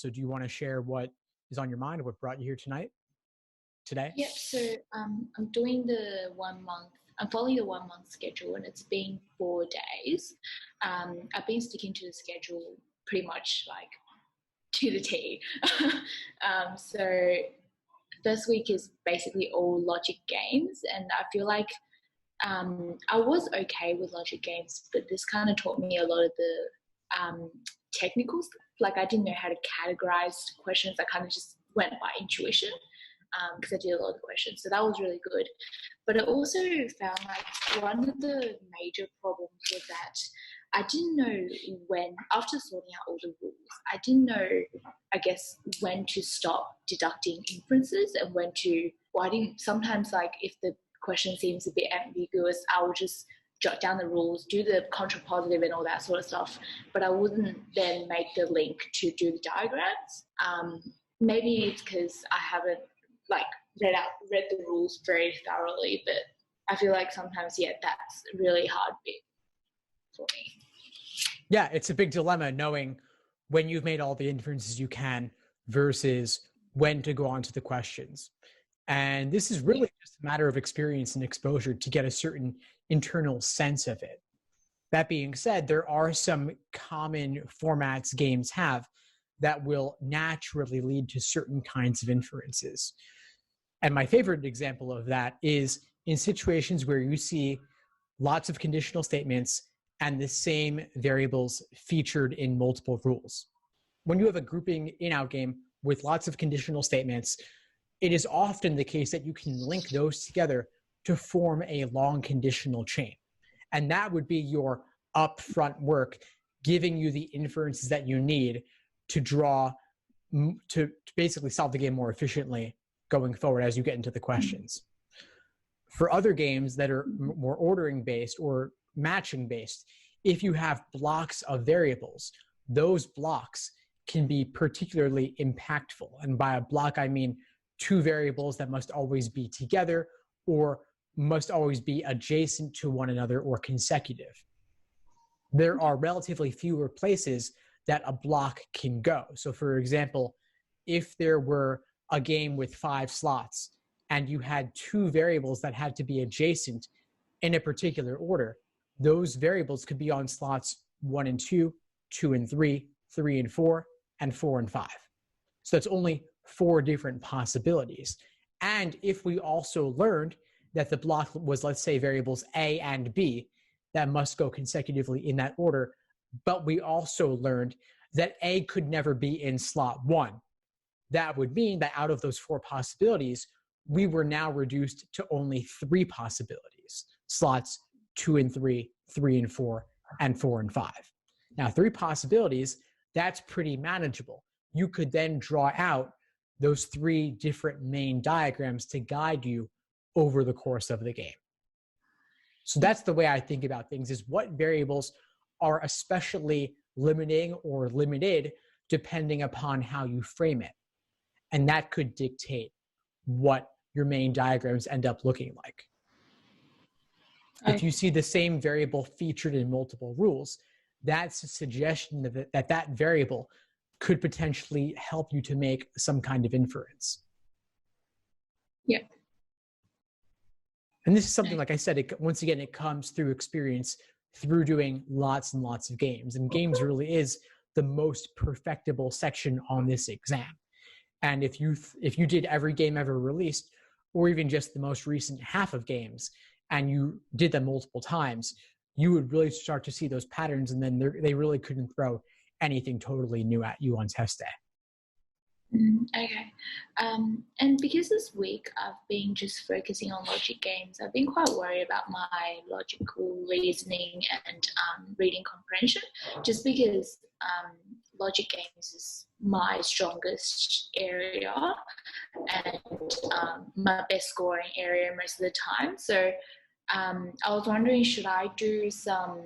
So do you want to share what is on your mind, what brought you here today? Yeah, so I'm doing the 1 month, I'm following the 1 month schedule and it's been 4 days. I've been sticking to the schedule pretty much like to the T. So first week is basically all logic games, and I feel like I was okay with logic games, but this kind of taught me a lot of the technical stuff. Like I didn't know how to categorize questions. I kind of just went by intuition because I did a lot of questions. So that was really good. But I also found like one of the major problems was that I didn't know when, after sorting out all the rules, I didn't know, I guess, when to stop deducting inferences and when to, well, I didn't, sometimes like if the question seems a bit ambiguous, I would just jot down the rules, do the contrapositive and all that sort of stuff, but I wouldn't then make the link to do the diagrams. Maybe it's because I haven't like read the rules very thoroughly, but I feel like sometimes, yeah, that's a really hard bit for me. Yeah, it's a big dilemma knowing when you've made all the inferences you can versus when to go on to the questions. And this is really just a matter of experience and exposure to get a certain internal sense of it. That being said, there are some common formats games have that will naturally lead to certain kinds of inferences. And my favorite example of that is in situations where you see lots of conditional statements and the same variables featured in multiple rules. When you have a grouping in-out game with lots of conditional statements, it is often the case that you can link those together to form a long conditional chain. And that would be your upfront work, giving you the inferences that you need to draw, to basically solve the game more efficiently going forward as you get into the questions. For other games that are more ordering based or matching based, if you have blocks of variables, those blocks can be particularly impactful. And by a block, I mean two variables that must always be together or must always be adjacent to one another or consecutive. There are relatively fewer places that a block can go. So for example, if there were a game with 5 slots and you had two variables that had to be adjacent in a particular order, those variables could be on slots 1 and 2, 2 and 3, 3 and 4, and 4 and 5. So that's only 4 different possibilities. And if we also learned that the block was, let's say, variables A and B that must go consecutively in that order, but we also learned that A could never be in slot 1, that would mean that out of those 4 possibilities, we were now reduced to only 3 possibilities, slots 2 and 3, 3 and 4, and 4 and 5. Now, 3 possibilities, that's pretty manageable. You could then draw out those 3 different main diagrams to guide you over the course of the game. So that's the way I think about things, is what variables are especially limiting or limited depending upon how you frame it. And that could dictate what your main diagrams end up looking like. If you see the same variable featured in multiple rules, that's a suggestion that that variable could potentially help you to make some kind of inference. Yeah. And this is something, like I said, once again, it comes through experience, through doing lots and lots of games. And games really is the most perfectible section on this exam. And if you did every game ever released, or even just the most recent half of games, and you did them multiple times, you would really start to see those patterns, and then they really couldn't throw anything totally new at you on test day. Okay. And because this week I've been just focusing on logic games, I've been quite worried about my logical reasoning and reading comprehension, just because logic games is my strongest area and my best scoring area most of the time. So I was wondering, should I do some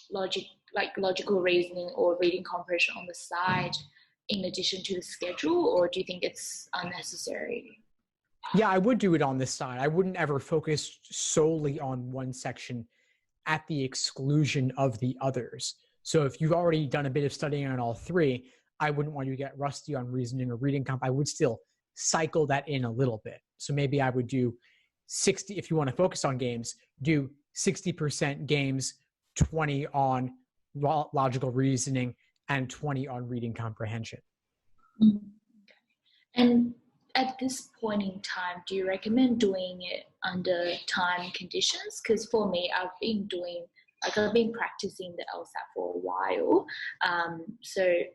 logical reasoning or reading comprehension on the side in addition to the schedule, or do you think it's unnecessary? Yeah, I would do it on this side. I wouldn't ever focus solely on one section at the exclusion of the others. So if you've already done a bit of studying on all 3, I wouldn't want you to get rusty on reasoning or reading comp. I would still cycle that in a little bit. So maybe I would do 60, if you want to focus on games, do 60% games, 20 on logical reasoning, and 20 on reading comprehension. Mm. And at this point in time, do you recommend doing it under time conditions? Because for me, I've been practicing the LSAT for a while.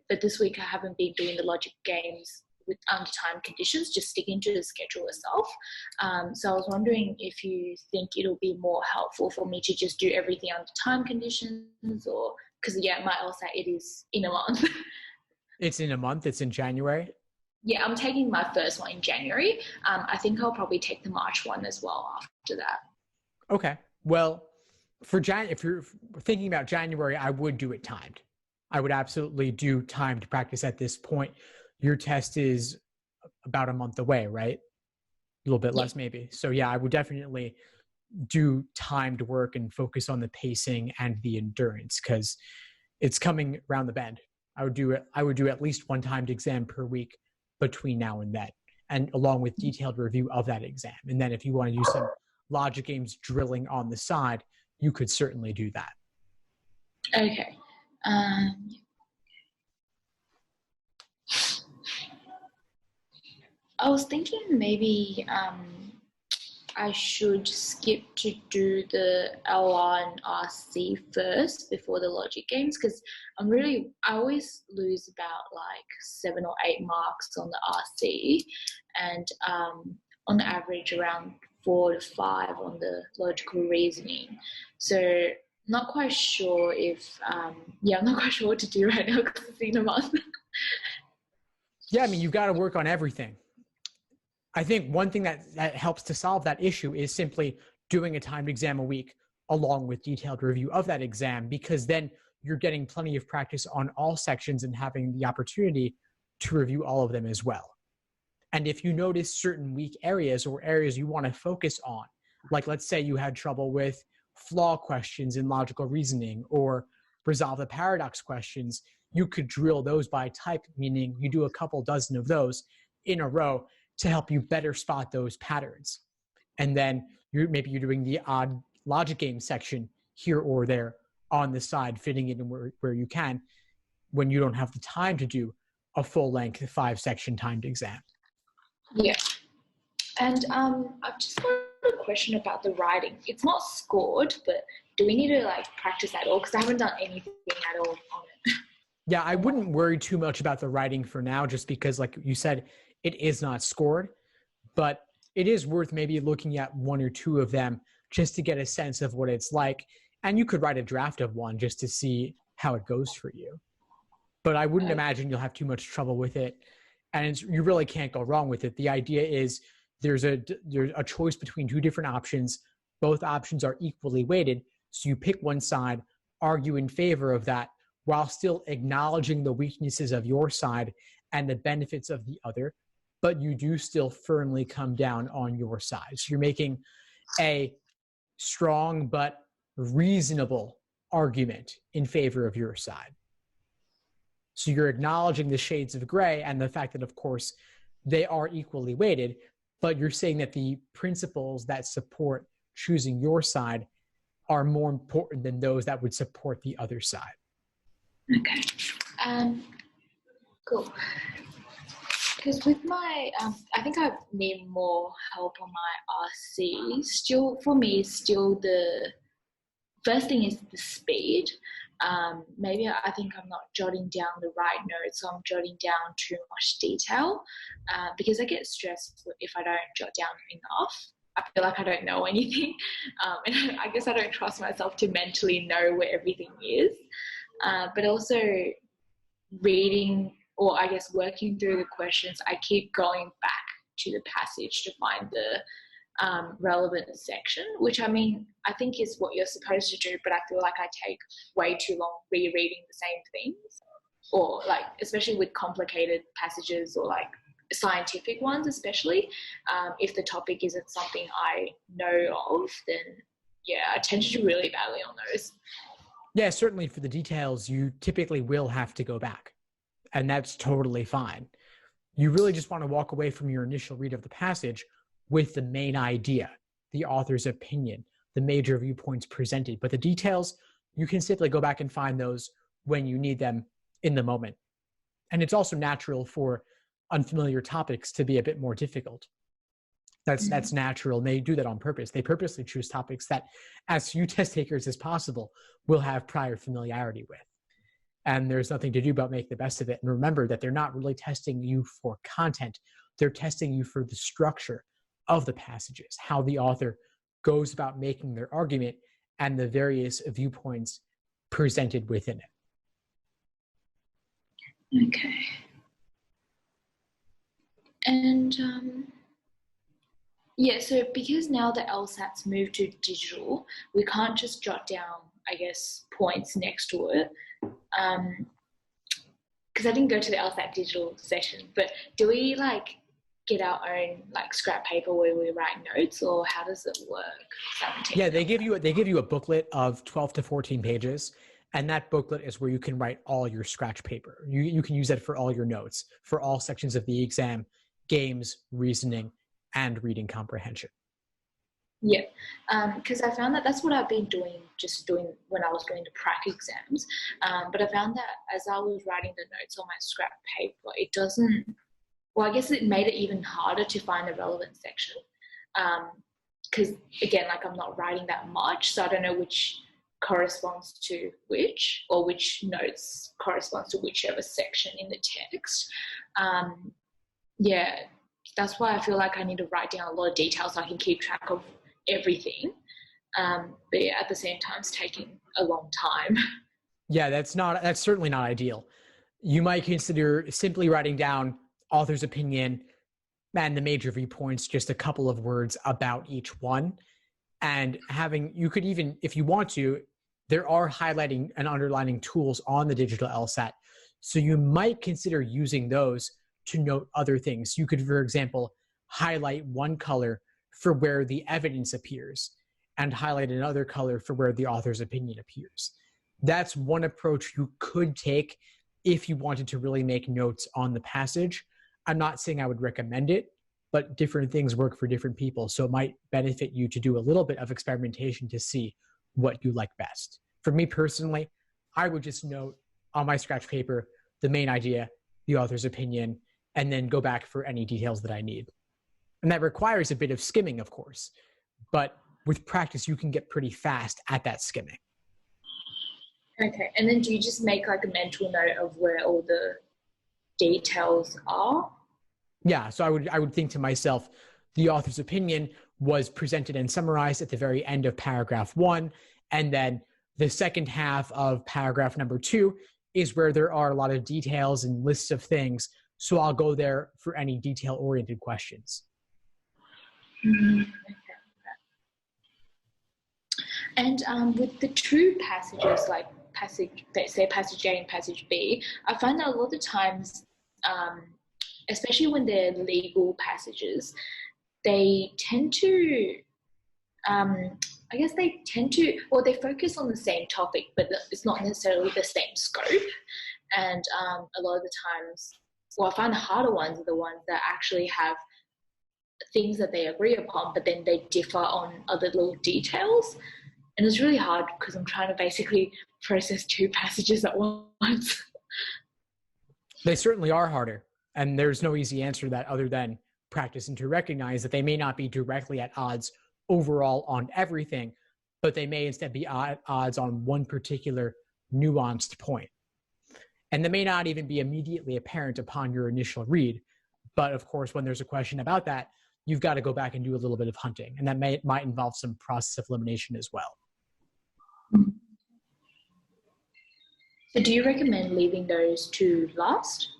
But this week I haven't been doing the logic games under time conditions, just sticking to the schedule itself. So I was wondering if you think it'll be more helpful for me to just do everything under time conditions, or because my LSAT, it is in a month. It's in a month. It's in January. Yeah, I'm taking my first one in January. I think I'll probably take the March one as well after that. Okay. Well, if you're thinking about January, I would do it timed. I would absolutely do timed practice at this point. Your test is about a month away, right? A little bit less maybe. So yeah, I would definitely do timed work and focus on the pacing and the endurance, because it's coming around the bend. I would do at least one timed exam per week between now and then, and along with detailed review of that exam. And then if you want to do some logic games drilling on the side, you could certainly do that. Okay. I was thinking maybe I should skip to do the LR and RC first before the logic games, because I always lose about like 7 or 8 marks on the RC, and on average around 4 to 5 on the logical reasoning. So not quite sure if I'm not quite sure what to do right now because it's in a month. Yeah, I mean, you've got to work on everything. I think one thing that helps to solve that issue is simply doing a timed exam a week along with detailed review of that exam, because then you're getting plenty of practice on all sections and having the opportunity to review all of them as well. And if you notice certain weak areas or areas you want to focus on, like let's say you had trouble with flaw questions in logical reasoning or resolve the paradox questions, you could drill those by type, meaning you do a couple dozen of those in a row to help you better spot those patterns. And then you're doing the odd logic game section here or there on the side, fitting it in where you can, when you don't have the time to do a full-length 5-section timed exam. Yeah. And I've just got a question about the writing. It's not scored, but do we need to like practice at all? Because I haven't done anything at all on it. Yeah, I wouldn't worry too much about the writing for now, just because, like you said, it is not scored, but it is worth maybe looking at 1 or 2 of them just to get a sense of what it's like. And you could write a draft of one just to see how it goes for you. But I wouldn't imagine you'll have too much trouble with it. And you really can't go wrong with it. The idea is there's a choice between 2 different options. Both options are equally weighted. So you pick one side, argue in favor of that, while still acknowledging the weaknesses of your side and the benefits of the other, but you do still firmly come down on your side. So you're making a strong but reasonable argument in favor of your side. So you're acknowledging the shades of gray and the fact that, of course, they are equally weighted, but you're saying that the principles that support choosing your side are more important than those that would support the other side. Okay. Cool. Because with my, I think I need more help on my RC. Still, for me, the first thing is the speed. Maybe I think I'm not jotting down the right notes, so I'm jotting down too much detail because I get stressed if I don't jot down enough. I feel like I don't know anything. And I guess I don't trust myself to mentally know where everything is. But also reading, or I guess working through the questions, I keep going back to the passage to find the relevant section, which I mean, I think is what you're supposed to do, but I feel like I take way too long rereading the same things, or like, especially with complicated passages or like scientific ones, especially if the topic isn't something I know of, then yeah, I tend to do really badly on those. Yeah, certainly for the details, you typically will have to go back. and that's totally fine. You really just want to walk away from your initial read of the passage with the main idea, the author's opinion, the major viewpoints presented. But the details, you can simply go back and find those when you need them in the moment. And it's also natural for unfamiliar topics to be a bit more difficult. That's natural. And they do that on purpose. They purposely choose topics that as few test takers as possible will have prior familiarity with. And there's nothing to do but make the best of it. And remember that they're not really testing you for content. They're testing you for the structure of the passages, how the author goes about making their argument and the various viewpoints presented within it. Okay. And yeah, so because now the LSAT's moved to digital, we can't just jot down, I guess, points next to it. Because I didn't go to the LSAT digital session, but do we like get our own like scrap paper where we write notes, or how does it work? Yeah, they give you a booklet of 12 to 14 pages, and that booklet is where you can write all your scratch paper. You can use that for all your notes, for all sections of the exam, games, reasoning, and reading comprehension. Yeah, because I found that that's what I've been doing when I was doing the prac exams. But I found that as I was writing the notes on my scrap paper, it doesn't, well, I guess it made it even harder to find the relevant section. Because again, like I'm not writing that much, so I don't know which corresponds to which, or which notes corresponds to whichever section in the text. Yeah, that's why I feel like I need to write down a lot of details so I can keep track of everything. But yeah, at the same time, it's taking a long time. Yeah, that's certainly not ideal. You might consider simply writing down author's opinion and the major viewpoints, just a couple of words about each one. And you could even, if you want to, there are highlighting and underlining tools on the digital LSAT. So you might consider using those to note other things. You could, for example, highlight one color for where the evidence appears and highlight another color for where the author's opinion appears. That's one approach you could take if you wanted to really make notes on the passage. I'm not saying I would recommend it, but different things work for different people. So it might benefit you to do a little bit of experimentation to see what you like best. For me personally, I would just note on my scratch paper the main idea, the author's opinion, and then go back for any details that I need. And that requires a bit of skimming, of course, but with practice, you can get pretty fast at that skimming. Okay, and then do you just make like a mental note of where all the details are? Yeah, so I would think to myself, the author's opinion was presented and summarized at the very end of paragraph 1, and then the second half of paragraph number 2 is where there are a lot of details and lists of things. So I'll go there for any detail-oriented questions. Okay. And with the true passages, like passage A and passage B, I find that a lot of times, especially when they're legal passages, they tend to, they focus on the same topic, but it's not necessarily the same scope. And a lot of the times, I find the harder ones are the ones that actually have things that they agree upon, but then they differ on other little details. And it's really hard because I'm trying to basically process 2 passages at once. They certainly are harder. And there's no easy answer to that other than practice and to recognize that they may not be directly at odds overall on everything, but they may instead be at odds on one particular nuanced point. And that may not even be immediately apparent upon your initial read. But of course, when there's a question about that, you've got to go back and do a little bit of hunting. And that might involve some process of elimination as well. So do you recommend leaving those to last?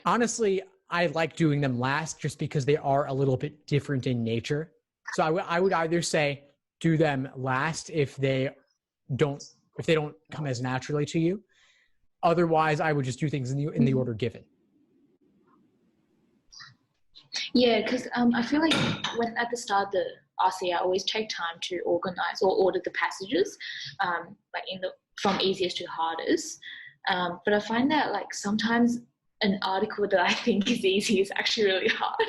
Honestly, I like doing them last just because they are a little bit different in nature. So I would either say do them last if they don't come as naturally to you. Otherwise, I would just do things in the order given. Yeah, because I feel like when at the start of the RC, I always take time to organize or order the passages, from easiest to hardest. But I find that like sometimes an article that I think is easy is actually really hard.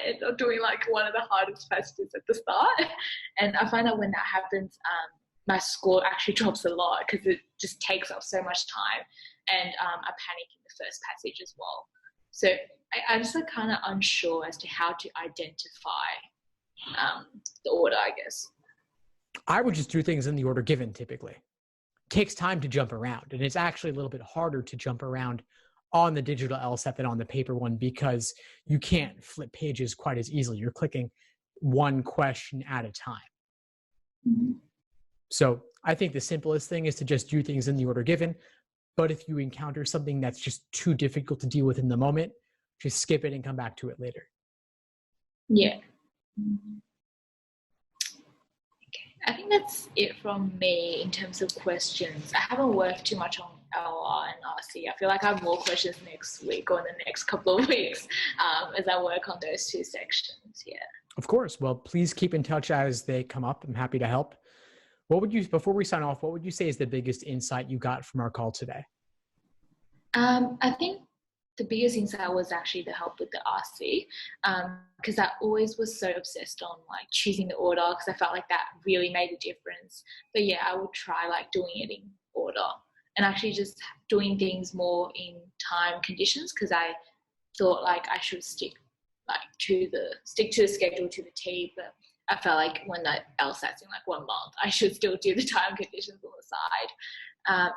End up doing like one of the hardest passages at the start. And I find that when that happens, my score actually drops a lot because it just takes up so much time. And I panic in the first passage as well. So I'm just like kind of unsure as to how to identify the order, I guess. I would just do things in the order given typically. Takes time to jump around, and it's actually a little bit harder to jump around on the digital LSAT than on the paper one because you can't flip pages quite as easily. You're clicking one question at a time. Mm-hmm. So I think the simplest thing is to just do things in the order given. But if you encounter something that's just too difficult to deal with in the moment, just skip it and come back to it later. Yeah. Okay. I think that's it from me in terms of questions. I haven't worked too much on LR and RC. I feel like I have more questions next week or in the next couple of weeks as I work on those two sections. Yeah. Of course. Well, please keep in touch as they come up. I'm happy to help. Before we sign off, what would you say is the biggest insight you got from our call today? I think the biggest insight was actually the help with the RC, because I always was so obsessed on like choosing the order because I felt like that really made a difference. But yeah, I would try like doing it in order and actually just doing things more in time conditions because I thought like I should stick to the schedule to the T, but I felt like when the LSAT's in like 1 month, I should still do the time conditions on the side,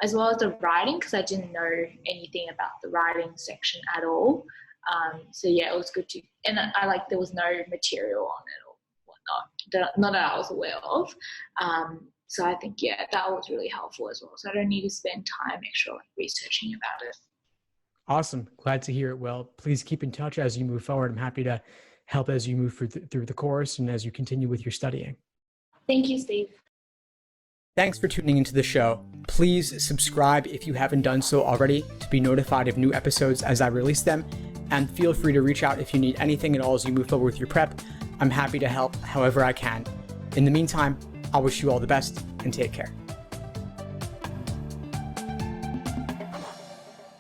as well as the writing because I didn't know anything about the writing section at all. So yeah, it was good to, and I like there was no material on it or whatnot, not that I was aware of. So I think yeah, that was really helpful as well. So I don't need to spend time extra like researching about it. Awesome. Glad to hear it. Well, please keep in touch as you move forward. I'm happy to help as you move through the course and as you continue with your studying. Thank you, Steve. Thanks for tuning into the show. Please subscribe if you haven't done so already to be notified of new episodes as I release them. And feel free to reach out if you need anything at all as you move forward with your prep. I'm happy to help however I can. In the meantime, I'll wish you all the best and take care.